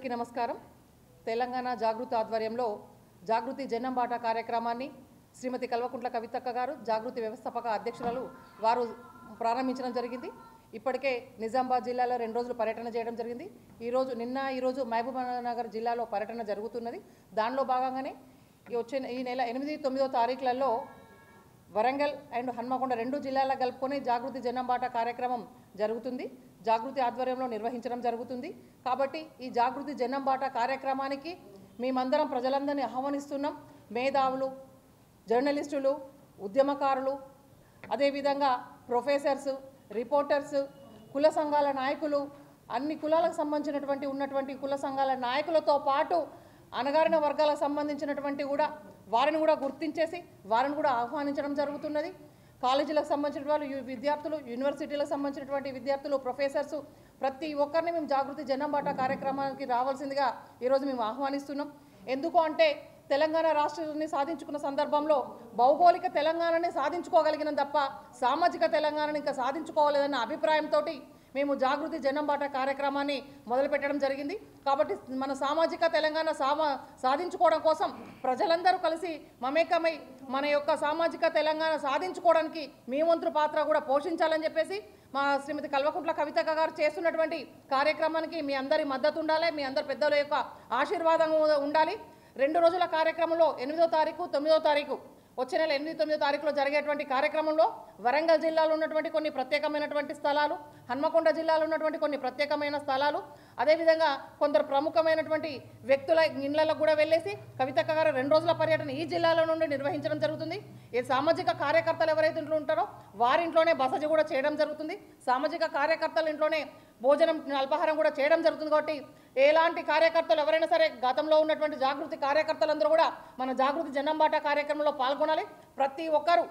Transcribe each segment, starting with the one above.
అందరికీ నమస్కారం. తెలంగాణ జాగృతి ఆధ్వర్యంలో జాగృతి జన్నంబాట కార్యక్రమాన్ని శ్రీమతి కల్వకుంట్ల కవితక్క గారు జాగృతి వ్యవస్థాపక అధ్యక్షురాలు వారు ప్రారంభించడం జరిగింది. ఇప్పటికే నిజామాబాద్ జిల్లాలో 2 రోజులు పర్యటన చేయడం జరిగింది. ఈ రోజు మహబూబ్నగర్ జిల్లాలో పర్యటన జరుగుతున్నది. దానిలో భాగంగానే ఈ నెల 8, 9 తారీఖులలో వరంగల్ అండ్ హన్మకొండ 2 జిల్లాల కలుపుకొని జాగృతి జన్నంబాట కార్యక్రమం జరుగుతుంది. జాగృతి ఆధ్వర్యంలో నిర్వహించడం జరుగుతుంది. కాబట్టి ఈ జాగృతి జన్నంబాట కార్యక్రమానికి మేమందరం ప్రజలందరినీ ఆహ్వానిస్తున్నాం. మేధావులు, జర్నలిస్టులు, ఉద్యమకారులు, అదేవిధంగా ప్రొఫెసర్స్, రిపోర్టర్స్, కుల సంఘాల నాయకులు, అన్ని కులాలకు ఉన్నటువంటి కుల సంఘాల నాయకులతో పాటు అణగారిన వర్గాలకు సంబంధించినటువంటి వారిని కూడా గుర్తించేసి వారిని కూడా ఆహ్వానించడం జరుగుతున్నది. కాలేజీలకు సంబంధించిన వాళ్ళు, విద్యార్థులు, యూనివర్సిటీలకు సంబంధించినటువంటి విద్యార్థులు, ప్రొఫెసర్స్ ప్రతి ఒక్కరిని మేము జాగృతి జన్నంబాట కార్యక్రమానికి రావాల్సిందిగా ఈరోజు మేము ఆహ్వానిస్తున్నాం. ఎందుకు అంటే తెలంగాణ రాష్ట్రాన్ని సాధించుకున్న సందర్భంలో భౌగోళిక తెలంగాణని సాధించుకోగలిగిన తప్ప సామాజిక తెలంగాణని ఇంకా సాధించుకోవాలన్న అభిప్రాయంతో మేము జాగృతి జన్నంబాట కార్యక్రమాన్ని మొదలుపెట్టడం జరిగింది. కాబట్టి మన సామాజిక తెలంగాణ సాధించుకోవడం కోసం ప్రజలందరూ కలిసి మమేకమై మన యొక్క సామాజిక తెలంగాణ సాధించుకోవడానికి మీ వంతు పాత్ర కూడా పోషించాలని చెప్పేసి మా శ్రీమతి కల్వకుంట్ల కవితక్క గారు చేస్తున్నటువంటి కార్యక్రమానికి మీ అందరి మద్దతు ఉండాలి, మీ అందరి పెద్దల యొక్క ఆశీర్వాదం ఉండాలి. 2 రోజుల కార్యక్రమంలో 8వ తారీఖు, 9వ తారీఖు వచ్చే నెల 8, 9 తారీఖులో జరిగేటువంటి కార్యక్రమంలో వరంగల్ జిల్లాలో ఉన్నటువంటి కొన్ని ప్రత్యేకమైనటువంటి స్థలాలు, హన్మకొండ జిల్లాలో ఉన్నటువంటి కొన్ని ప్రత్యేకమైన స్థలాలు, అదేవిధంగా కొందరు ప్రముఖమైనటువంటి వ్యక్తుల ఇళ్లకు కూడా వెళ్ళేసి కవితక్క గారు 2 రోజుల పర్యటన ఈ జిల్లాలో నుండి నిర్వహించడం జరుగుతుంది. ఈ సామాజిక కార్యకర్తలు ఎవరైతే ఇంట్లో ఉంటారో వారి ఇంట్లోనే బస కూడా చేయడం జరుగుతుంది. సామాజిక కార్యకర్తల ఇంట్లోనే భోజనం, అల్పాహారం కూడా చేయడం జరుగుతుంది. కాబట్టి ఎలాంటి కార్యకర్తలు ఎవరైనా సరే గతంలో ఉన్నటువంటి జాగృతి కార్యకర్తలందరూ కూడా మన జాగృతి జన్నంబాట కార్యక్రమంలో పాల్గొనాలి. ప్రతి ఒక్కరూ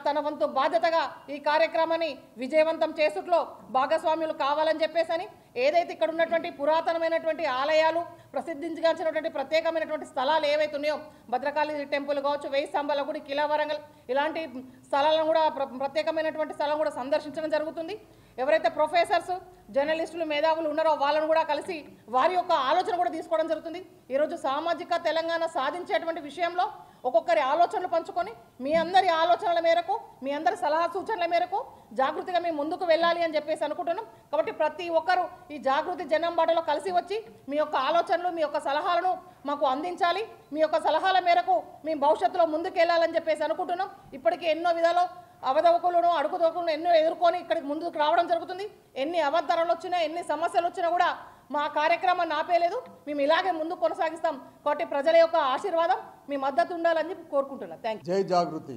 తన వంతు బాధ్యతగా ఈ కార్యక్రమాన్ని విజయవంతం చేసుట్లో భాగస్వాములు కావాలని చెప్పేసి ఏదైతే ఇక్కడ ఉన్నటువంటి పురాతనమైనటువంటి ఆలయాలు, ప్రసిద్ధించగాల్సినటువంటి ప్రత్యేకమైనటువంటి స్థలాలు ఏవైతే ఉన్నాయో భద్రకాళి టెంపుల్ కావచ్చు, 1000 స్తంభాల గుడి, కిలా వరంగల్ ఇలాంటి స్థలాలను కూడా ప్రత్యేకమైనటువంటి స్థలం కూడా సందర్శించడం జరుగుతుంది. ఎవరైతే ప్రొఫెసర్స్, జర్నలిస్టులు, మేధావులు ఉన్నారో వాళ్ళను కూడా కలిసి వారి యొక్క ఆలోచన కూడా తీసుకోవడం జరుగుతుంది. ఈరోజు సామాజిక తెలంగాణ సాధించేటువంటి విషయంలో ఒక్కొక్కరి ఆలోచనలు పంచుకొని మీ అందరి ఆలోచనల మేరకు, మీ అందరి సలహా సూచనల మేరకు జాగృతిగా మేము ముందుకు వెళ్ళాలి అని చెప్పేసి అనుకుంటున్నాం. కాబట్టి ప్రతి ఒక్కరూ ఈ జాగృతి జన్నంబాటలో కలిసి వచ్చి మీ యొక్క ఆలోచనలు, మీ యొక్క సలహాలను మాకు అందించాలి. మీ యొక్క సలహాల మేరకు మేము భవిష్యత్తులో ముందుకు వెళ్ళాలని చెప్పేసి అనుకుంటున్నాం. ఇప్పటికీ ఎన్నో విధాలు అవధవకులను, అడుగుదోకులను ఎన్నో ఎదుర్కొని ఇక్కడికి ముందుకు రావడం జరుగుతుంది. ఎన్ని అవాంతరాలు వచ్చినా, ఎన్ని సమస్యలు వచ్చినా కూడా మా కార్యక్రమాన్ని ఆపేయలేదు. మేము ఇలాగే ముందుకు కొనసాగిస్తాం. కాబట్టి ప్రజల యొక్క ఆశీర్వాదం, మీ మద్దతు ఉండాలని కోరుకుంటున్నాను. Thank you. జై జాగృతి,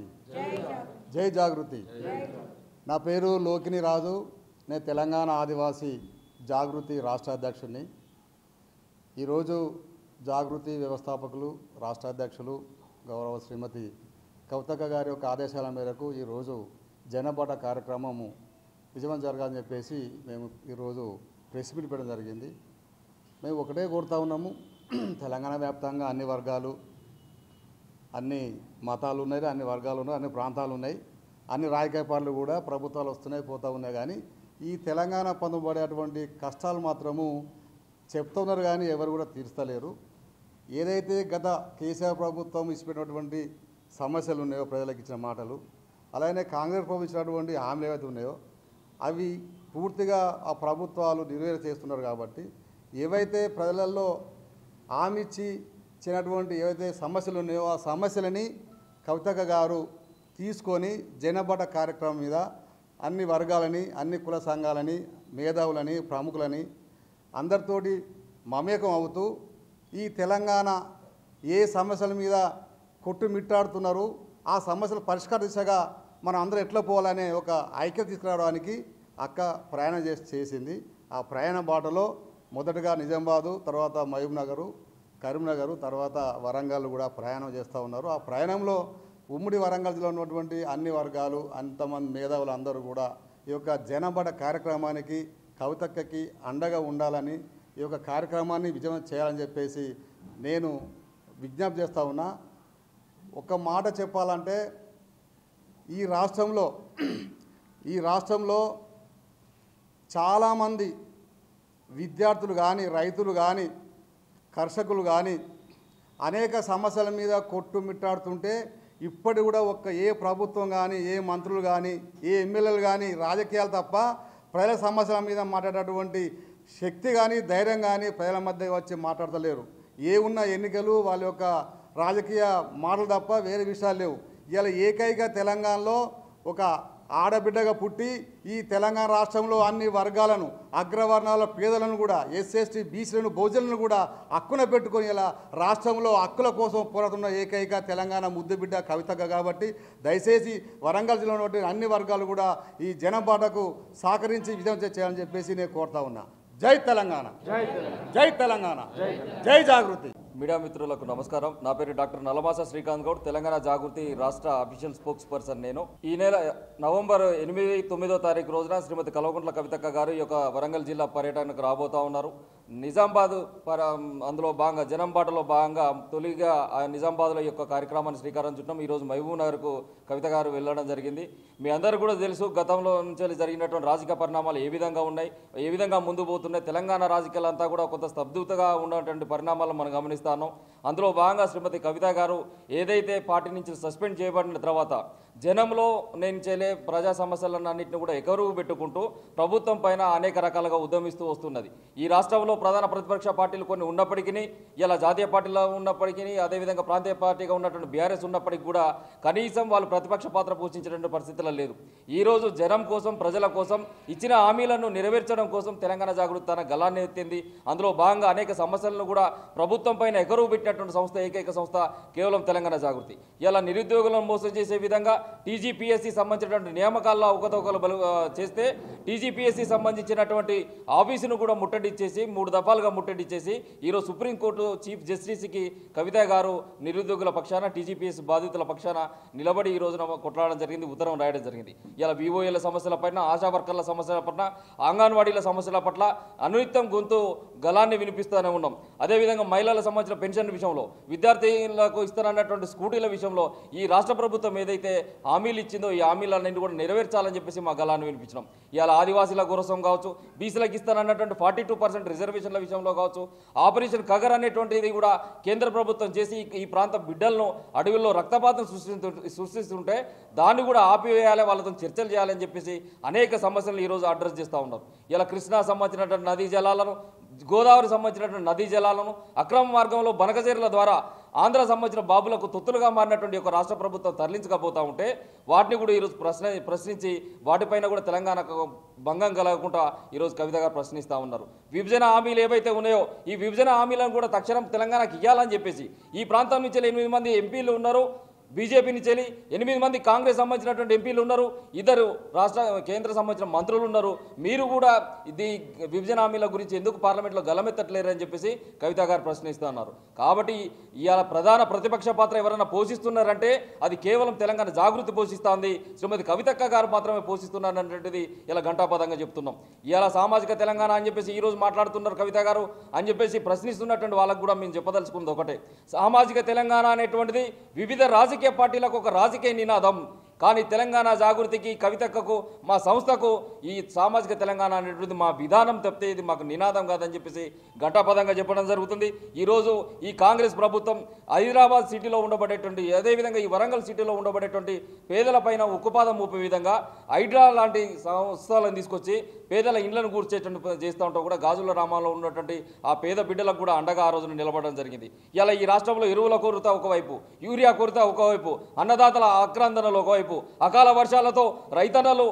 జై జాగృతి. నా పేరు లోకిని రాజు. నేను తెలంగాణ ఆదివాసీ జాగృతి రాష్ట్ర అధ్యక్షుడిని. ఈరోజు జాగృతి వ్యవస్థాపకులు, రాష్ట్ర అధ్యక్షులు గౌరవ శ్రీమతి కవితక్క గారి యొక్క ఆదేశాల మేరకు ఈరోజు జన్నంబాట కార్యక్రమము విజయం జరగాలని చెప్పేసి మేము ఈరోజు ప్రెస్ మీట్ పెట్టడం జరిగింది. మేము ఒకటే కోరుతా ఉన్నాము, తెలంగాణ వ్యాప్తంగా అన్ని వర్గాలు, అన్ని మతాలు ఉన్నాయి, అన్ని వర్గాలు ఉన్నాయి, అన్ని ప్రాంతాలు ఉన్నాయి, అన్ని రాజకీయ పార్టీలు కూడా ప్రభుత్వాలు వస్తున్నాయి, పోతూ ఉన్నాయి. కానీ ఈ తెలంగాణ పొందబడేటువంటి కష్టాలు మాత్రము చెప్తున్నారు కానీ ఎవరు కూడా తీర్చలేరు. ఏదైతే గత కేసీఆర్ ప్రభుత్వం ఇచ్చిపెట్టినటువంటి సమస్యలు ఉన్నాయో, ప్రజలకు ఇచ్చిన మాటలు, అలానే కాంగ్రెస్ ప్రభుత్వం ఇచ్చినటువంటి హామీలు ఏవైతే ఉన్నాయో అవి పూర్తిగా ఆ ప్రభుత్వాలు నెరవేర్చేస్తున్నారు. కాబట్టి ఏవైతే ప్రజలలో హామీ ఇచ్చినటువంటి ఏవైతే సమస్యలు ఉన్నాయో ఆ సమస్యలని కవితక్క గారు తీసుకొని జన్నంబాట కార్యక్రమం మీద అన్ని వర్గాలని, అన్ని కుల సంఘాలని, మేధావులని, ప్రముఖులని అందరితోటి మమేకం అవుతూ ఈ తెలంగాణ ఏ సమస్యల మీద కొట్టుమిట్టాడుతున్నారు, ఆ సమస్యల పరిష్కార దిశగా మనం అందరూ ఎట్లా పోవాలనే ఒక ఐక్యత తీసుకురావడానికి అక్క ప్రయాణం చేసింది. ఆ ప్రయాణ బాటలో మొదటగా నిజామాబాదు, తర్వాత మహబూబ్నగర్, కరీంనగర్, తర్వాత వరంగల్ కూడా ప్రయాణం చేస్తూ ఉన్నారు. ఆ ప్రయాణంలో ఉమ్మడి వరంగల్ జిల్లాలో ఉన్నటువంటి అన్ని వర్గాలు, అంతమంది మేధావులు అందరూ కూడా ఈ యొక్క జన్నంబాట కార్యక్రమానికి కవితక్కకి అండగా ఉండాలని, ఈ యొక్క కార్యక్రమాన్ని విజయం చేయాలని చెప్పేసి నేను విజ్ఞప్తి చేస్తూ ఉన్నా. ఒక మాట చెప్పాలంటే ఈ రాష్ట్రంలో చాలామంది విద్యార్థులు కానీ, రైతులు కానీ, కర్షకులు కానీ అనేక సమస్యల మీద కొట్టుమిట్టాడుతుంటే ఇప్పటి కూడా ఏ ప్రభుత్వం కానీ ఏ మంత్రులు కానీ ఏ ఎమ్మెల్యేలు కానీ రాజకీయాలు తప్ప ప్రజల సమస్యల మీద మాట్లాడేటువంటి శక్తి కానీ ధైర్యం కానీ ప్రజల మధ్య వచ్చి మాట్లాడతలేరు. ఉన్న ఎన్నికలు వాళ్ళ యొక్క రాజకీయ మాటలు తప్ప వేరే విషయాలు లేవు. ఇలా ఏకైక తెలంగాణలో ఒక ఆడబిడ్డగా పుట్టి ఈ తెలంగాణ రాష్ట్రంలో అన్ని వర్గాలను అగ్రవర్ణాల పేదలను కూడా ఎస్సీ బీసీలను బహుజనులను కూడా హక్కున పెట్టుకొని ఇలా రాష్ట్రంలో హక్కుల కోసం పోరాడుతున్న ఏకైక తెలంగాణ ముద్దుబిడ్డ కవితక్క కాబట్టి దయచేసి వరంగల్ జిల్లాలో ఉన్న అన్ని వర్గాలు కూడా ఈ జనబాటకు సహకరించి విజయం చేయాలని చెప్పేసి నేను కోరుతా ఉన్నా. జై తెలంగాణ, జై తెలంగాణ, జై జాగృతి. మీడియా మిత్రులకు నమస్కారం. నా పేరు డాక్టర్ నలమాస శ్రీకాంత్ గౌడ్, తెలంగాణ జాగృతి రాష్ట్ర అఫీషియల్ స్పోక్స్ పర్సన్. నేను ఈ నెల నవంబర్ 8, 9వ తారీఖు రోజున శ్రీమతి కల్వకుంట్ల కవితక్క గారు ఈ యొక్క వరంగల్ జిల్లా పర్యటనకు రాబోతా ఉన్నారు. నిజామాబాద్ అందులో భాగంగా జనం బాటలో భాగంగా తొలిగా నిజామాబాద్లో ఈ యొక్క కార్యక్రమాన్ని శ్రీకారం చుట్టాం. ఈరోజు మహబూబ్ నగర్కు కవిత గారు వెళ్ళడం జరిగింది. మీ అందరూ కూడా తెలుసు గతంలో నుంచి జరిగినటువంటి రాజకీయ పరిణామాలు ఏ విధంగా ఉన్నాయి, ఏ విధంగా ముందు పోతున్నాయి. తెలంగాణ రాజకీయాలంతా కూడా కొంత స్తబ్దుతగా ఉన్నటువంటి పరిణామాలను మనం గమనిస్తాను. అందులో భాగంగా శ్రీమతి కవిత గారు ఏదైతే పార్టీ నుంచి సస్పెండ్ చేయబడిన తర్వాత జనంలో నేను చేయలే ప్రజా సమస్యలన్నింటినీ కూడా ఎకరువు పెట్టుకుంటూ ప్రభుత్వం పైన అనేక రకాలుగా ఉద్యమిస్తూ వస్తున్నది. ఈ రాష్ట్రంలో ప్రధాన ప్రతిపక్ష పార్టీలు కొన్ని ఉన్నప్పటికీ, ఇలా జాతీయ పార్టీలో ఉన్నప్పటికీ, అదేవిధంగా ప్రాంతీయ పార్టీగా ఉన్నటువంటి బీఆర్ఎస్ ఉన్నప్పటికీ కూడా కనీసం వాళ్ళు ప్రతిపక్ష పాత్ర పోషించేటువంటి పరిస్థితుల్లో లేదు. ఈరోజు జనం కోసం, ప్రజల కోసం ఇచ్చిన హామీలను నెరవేర్చడం కోసం తెలంగాణ జాగృతి తన గలాన్ని ఎత్తింది. అందులో భాగంగా అనేక సమస్యలను కూడా ప్రభుత్వం పైన ఎకరువు పెట్టినటువంటి సంస్థ ఏకైక సంస్థ కేవలం తెలంగాణ జాగృతి. ఇలా నిరుద్యోగులను మోసం చేసే విధంగా టీజీపీఎస్సీ సంబంధించినటువంటి నియామకాల్లో అవకతవకలు చేస్తే టీజీపీఎస్సీ సంబంధించినటువంటి ఆఫీసును కూడా ముట్టడిచ్చేసి 3 దఫాలుగా ముట్టడిచ్చేసి ఈరోజు సుప్రీంకోర్టు చీఫ్ జస్టిస్కి కవిత గారు నిరుద్యోగుల పక్షాన, టీజీపీఎస్సీ బాధితుల పక్షాన నిలబడి ఈ రోజున కొట్లాడడం జరిగింది, ఉత్తరం రాయడం జరిగింది. ఇలా వివోఏల సమస్యల పైన, ఆశా వర్కర్ల సమస్యల పట్ల, అంగన్వాడీల సమస్యల పట్ల అనునిత్యం గొంతు గలాన్ని వినిపిస్తూనే ఉన్నాం. అదేవిధంగా మహిళలకు సంబంధించిన పెన్షన్ విషయంలో, విద్యార్థులకు ఇస్తున్నటువంటి స్కూటీల విషయంలో ఈ రాష్ట్ర ప్రభుత్వం ఏదైతే హామీలు ఇచ్చిందో ఈ హామీలన్నింటి కూడా నెరవేర్చాలని చెప్పేసి మా గలాన్ని వినిపించినాం. ఇలా ఆదివాసీల కోసం కావచ్చు, బీసీలకు ఇస్తానన్నటువంటి 42% రిజర్వేషన్ల విషయంలో కావచ్చు, ఆపరేషన్ కగర్ అనేటువంటిది కూడా కేంద్ర ప్రభుత్వం చేసి ఈ ప్రాంత బిడ్డలను అడవుల్లో రక్తపాతం సృష్టిస్తుంటే దాన్ని కూడా ఆపివేయాలి, వాళ్ళతో చర్చలు చేయాలని చెప్పేసి అనేక సమస్యలను ఈరోజు అడ్రస్ చేస్తూ ఉన్నారు. ఇలా కృష్ణా సంబంధించినటువంటి నదీ జలాలను, గోదావరి సంబంధించినటువంటి నదీ జలాలను అక్రమ మార్గంలో బనకచర్ల ద్వారా ఆంధ్ర సంబంధించిన బాబులకు తొత్తులుగా మారినటువంటి ఒక రాష్ట్ర ప్రభుత్వం తరలించకపోతూ ఉంటే వాటిని కూడా ఈరోజు ప్రశ్నించి వాటిపైన కూడా తెలంగాణకు భంగం కలగకుండా ఈరోజు కవిత గారు ప్రశ్నిస్తూ ఉన్నారు. విభజన హామీలు ఏవైతే ఉన్నాయో ఈ విభజన హామీలను కూడా తక్షణం తెలంగాణకు ఇవ్వాలని చెప్పేసి ఈ ప్రాంతం నుంచి 8 మంది ఎంపీలు ఉన్నారు, బీజేపీ నుంచి 8 మంది కాంగ్రెస్ సంబంధించినటువంటి ఎంపీలు ఉన్నారు, 2 రాష్ట్ర కేంద్ర సంబంధించిన మంత్రులు ఉన్నారు. మీరు కూడా ఇది విభజన హామీల గురించి ఎందుకు పార్లమెంట్లో గలమెత్తట్లేరని చెప్పేసి కవిత గారు ప్రశ్నిస్తున్నారు. కాబట్టి ఇవాళ ప్రధాన ప్రతిపక్ష పాత్ర ఎవరైనా పోషిస్తున్నారంటే అది కేవలం తెలంగాణ జాగృతి పోషిస్తోంది, శ్రీమతి కవితక్క గారు మాత్రమే పోషిస్తున్నారనేటువంటిది ఇలా ఘంటాపదంగా చెప్తున్నాం. ఇవాళ సామాజిక తెలంగాణ అని చెప్పేసి ఈరోజు మాట్లాడుతున్నారు కవిత గారు అని చెప్పేసి ప్రశ్నిస్తున్నటువంటి వాళ్ళకు కూడా మేము చెప్పదలుచుకుంది ఒకటే, సామాజిక తెలంగాణ అనేటువంటిది వివిధ రాజకీయ పార్టీలకు ఒక రాజకీయ నినాదం. కానీ తెలంగాణ జాగృతికి, కవితక్కకు, మా సంస్థకు ఈ సామాజిక తెలంగాణ అనేటువంటి మా విధానం తప్పితే ఇది మాకు నినాదం కాదని చెప్పేసి ఘంటాపదంగా చెప్పడం జరుగుతుంది. ఈరోజు ఈ కాంగ్రెస్ ప్రభుత్వం హైదరాబాద్ సిటీలో ఉండబడేటువంటి, అదేవిధంగా ఈ వరంగల్ సిటీలో ఉండబడేటువంటి పేదలపైన ఉక్కుపాదం మోపే విధంగా హైడ్రా లాంటి సంస్థలను తీసుకొచ్చి పేదల ఇండ్లను కూర్చేటువంటి చేస్తూ ఉంటాం. కూడా గాజుల రామాల్లో ఉన్నటువంటి ఆ పేద బిడ్డలకు కూడా అండగా ఆ రోజున నిలబడడం జరిగింది. ఇలా ఈ రాష్ట్రంలో ఎరువుల కొరత ఒకవైపు, యూరియా కొరత ఒకవైపు, అన్నదాతల ఆక్రందనలు ఒకవైపు, అకాల వర్షాలతో రైతన్నలు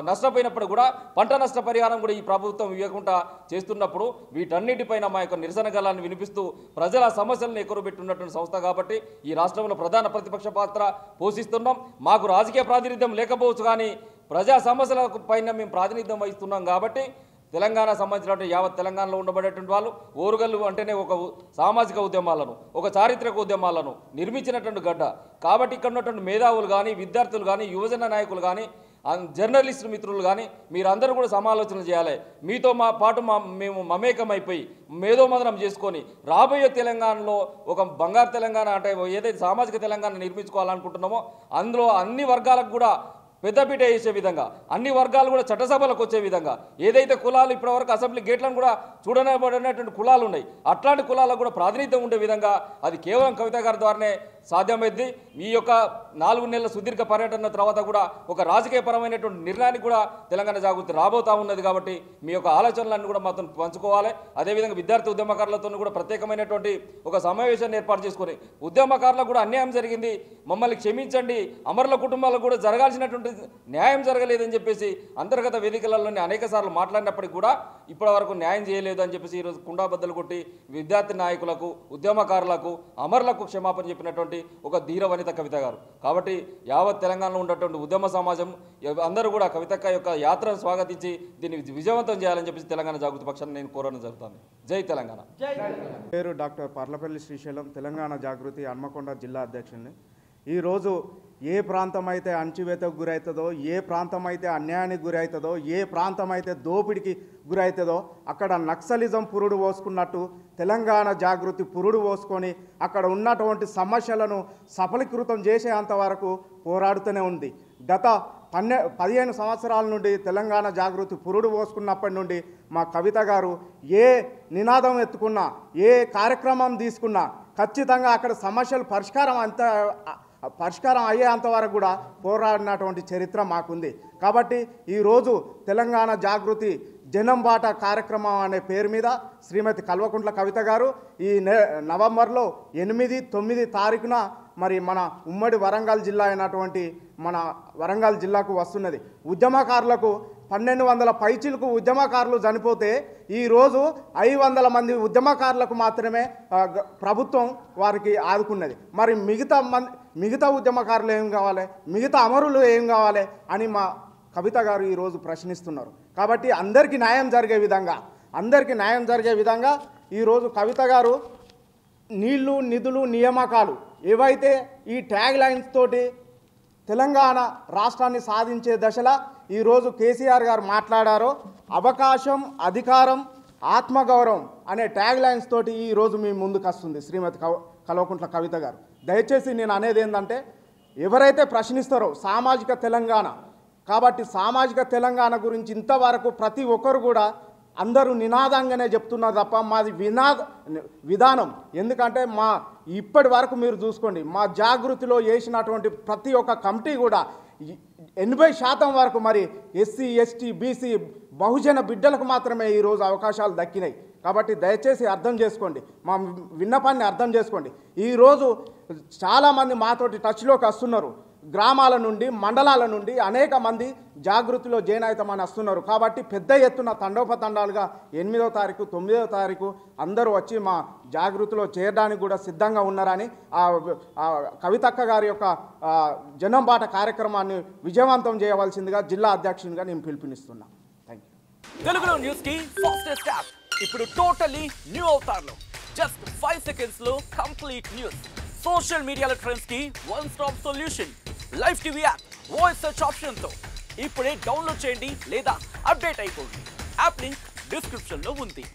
నష్టపోయినప్పుడు కూడా పంట నష్ట పరిహారం కూడా ఈ ప్రభుత్వం ఇవ్వకుండా చేస్తున్నప్పుడు వీటన్నిటిపైన మా యొక్క నిరసన గలాన్ని వినిపిస్తూ ప్రజల సమస్యలను ఎక్కరుబెట్టున్నటువంటి సంస్థ కాబట్టి ఈ రాష్ట్రంలో ప్రధాన ప్రతిపక్ష పాత్ర పోషిస్తున్నాం. మాకు రాజకీయ ప్రాతినిధ్యం లేకపోవచ్చు కానీ ప్రజా సమస్యల పైన మేము ప్రాతినిధ్యం వహిస్తున్నాం. కాబట్టి తెలంగాణ సంబంధించినటువంటి యావత్ తెలంగాణలో ఉండబడేటువంటి వాళ్ళు ఓరుగల్లు అంటేనే ఒక సామాజిక ఉద్యమాలను, ఒక చారిత్రక ఉద్యమాలను నిర్మించినటువంటి గడ్డ. కాబట్టి ఇక్కడ ఉన్నటువంటి మేధావులు కానీ, విద్యార్థులు కానీ, యువజన నాయకులు కానీ, జర్నలిస్టు మిత్రులు కానీ మీరందరూ కూడా సమాలోచనలు చేయాలి. మీతో మేము మమేకమైపోయి మేధోమదనం చేసుకొని రాబోయే తెలంగాణలో ఒక బంగారు తెలంగాణ అంటే ఏదైతే సామాజిక తెలంగాణ నిర్మించుకోవాలనుకుంటున్నామో అందులో అన్ని వర్గాలకు కూడా పెద్దపీట వేసే విధంగా అన్ని వర్గాలు కూడా చట్టసభలకు వచ్చే విధంగా ఏదైతే కులాలు ఇప్పటివరకు అసెంబ్లీ గేట్లను కూడా చూడనబడినటువంటి కులాలు ఉన్నాయి అట్లాంటి కులాలకు కూడా ప్రాతినిధ్యం ఉండే విధంగా అది కేవలం కవిత గారి ద్వారానే సాధ్యమైంది. ఈ యొక్క 4 నెలల సుదీర్ఘ పర్యటన తర్వాత కూడా ఒక రాజకీయపరమైనటువంటి నిర్ణయానికి కూడా తెలంగాణ జాగృతి రాబోతా ఉన్నది. కాబట్టి మీ యొక్క ఆలోచనలన్నీ కూడా మాతో పంచుకోవాలి. అదేవిధంగా విద్యార్థి ఉద్యమకారులతో కూడా ప్రత్యేకమైనటువంటి ఒక సమావేశాన్ని ఏర్పాటు చేసుకొని ఉద్యమకారులకు కూడా అన్యాయం జరిగింది, మమ్మల్ని క్షమించండి, అమరుల కుటుంబాలకు కూడా జరగాల్సినటువంటి న్యాయం జరగలేదని చెప్పేసి అంతర్గత వేదికలలోనే అనేక సార్లు మాట్లాడినప్పటికీ కూడా ఇప్పటివరకు న్యాయం చేయలేదు అని చెప్పేసి ఈరోజు కుండాబద్దలు కొట్టి విద్యార్థి నాయకులకు ఉద్యమకారులకు అమరులకు క్షమాపణ చెప్పినటువంటి ఒక ధీర వనిత కవిత గారు. కాబట్టి యావత్ తెలంగాణలో ఉన్నటువంటి ఉద్యమ సమాజం అందరూ కూడా కవితక్క యొక్క యాత్రను స్వాగతించి దీన్ని విజయవంతం చేయాలని చెప్పేసి తెలంగాణ జాగృతి పక్షాన్ని నేను కోరడం జరుగుతుంది. జై తెలంగాణ. పేరు డాక్టర్ పర్లపల్లి శ్రీశైలం, తెలంగాణ జాగృతి హన్మకొండ జిల్లా అధ్యక్షుడిని. ఈరోజు ఏ ప్రాంతం అయితే అణచివేతకు గురవుతుందో, ఏ ప్రాంతం అయితే అన్యాయానికి గురవుతుందో, ఏ ప్రాంతం అయితే దోపిడికి గురవుతుందో అక్కడ నక్సలిజం పురుడు పోసుకున్నట్టు తెలంగాణ జాగృతి పురుడు పోసుకొని అక్కడ ఉన్నటువంటి సమస్యలను సఫలీకృతం చేసేంత వరకు పోరాడుతూనే ఉంది. గత 15 సంవత్సరాల నుండి తెలంగాణ జాగృతి పురుడు పోసుకున్నప్పటి నుండి మా కవిత గారు ఏ నినాదం ఎత్తుకున్నా, ఏ కార్యక్రమం తీసుకున్నా ఖచ్చితంగా అక్కడ సమస్యలు పరిష్కారం అయ్యేంత వరకు కూడా పోరాడినటువంటి చరిత్ర మాకుంది. కాబట్టి ఈరోజు తెలంగాణ జాగృతి జనం బాట కార్యక్రమం అనే పేరు మీద శ్రీమతి కల్వకుంట్ల కవిత గారు ఈ నవంబర్లో 8, 9 తారీఖున మరి మన ఉమ్మడి వరంగల్ జిల్లా అయినటువంటి మన వరంగల్ జిల్లాకు వస్తున్నది. ఉద్యమకారులకు 1200 పైచిలకు ఉద్యమకారులు చనిపోతే ఈరోజు 500 మంది ఉద్యమకారులకు మాత్రమే ప్రభుత్వం వారికి ఆదుకున్నది. మరి మిగతా ఉద్యమకారులు ఏం కావాలి, మిగతా అమరులు ఏం కావాలి అని మా కవిత గారు ఈరోజు ప్రశ్నిస్తున్నారు. కాబట్టి అందరికీ న్యాయం జరిగే విధంగా ఈరోజు కవిత గారు నీళ్లు, నిధులు, నియామకాలు ఏవైతే ఈ ట్యాగ్ లైన్స్ తోటి తెలంగాణ రాష్ట్రాన్ని సాధించే దశలో ఈరోజు కేసీఆర్ గారు మాట్లాడారో అవకాశం, అధికారం, ఆత్మగౌరవం అనే ట్యాగ్ లైన్స్ తోటి ఈరోజు మీ ముందుకు వస్తుంది శ్రీమతి కల్వకుంట్ల కవిత గారు. దయచేసి నేను అనేది ఏంటంటే ఎవరైతే ప్రశ్నిస్తారో సామాజిక తెలంగాణ, కాబట్టి సామాజిక తెలంగాణ గురించి ఇంతవరకు ప్రతి ఒక్కరు కూడా అందరూ నినాదంగానే చెప్తున్నారు తప్ప మాది విధానం. ఎందుకంటే ఇప్పటి వరకు మీరు చూసుకోండి, మా జాగృతిలో వేసినటువంటి ప్రతి ఒక్క కమిటీ కూడా 80% వరకు మరి ఎస్సీ, ఎస్టీ, బీసీ, బహుజన బిడ్డలకు మాత్రమే ఈరోజు అవకాశాలు దక్కినాయి. కాబట్టి దయచేసి అర్థం చేసుకోండి, మా విన్నపాన్ని అర్థం చేసుకోండి. ఈరోజు చాలామంది మాతోటి టచ్లోకి వస్తున్నారు, గ్రామాల నుండి, మండలాల నుండి అనేక మంది జాగృతిలో జాయిన్ అవుతామని వస్తున్నారు. కాబట్టి పెద్ద ఎత్తున తండోపతండాలుగా 8వ తారీఖు, 9వ తారీఖు అందరూ వచ్చి మా జాగృతిలో చేరడానికి కూడా సిద్ధంగా ఉన్నారని కవితక్క గారి యొక్క జనం బాట కార్యక్రమాన్ని విజయవంతం చేయవలసిందిగా జిల్లా అధ్యక్షునిగా నేను పిలుపునిస్తున్నా. Thank you. తెలుగులో న్యూస్ కి ఫాస్టెస్ట్ యాప్ ఇప్పుడు టోటలీ న్యూ అవతార్లో జస్ట్ 5 seconds లో కంప్లీట్ న్యూస్, సోషల్ మీడియాలో ట్రెండ్స్ కి one stop solution, live TV app, voice search option తో ఇప్పుడే డౌన్లోడ్ చేయండి లేదా అప్డేట్ అయిపోండి. యాప్ లింక్ డిస్క్రిప్షన్ లో ఉంది.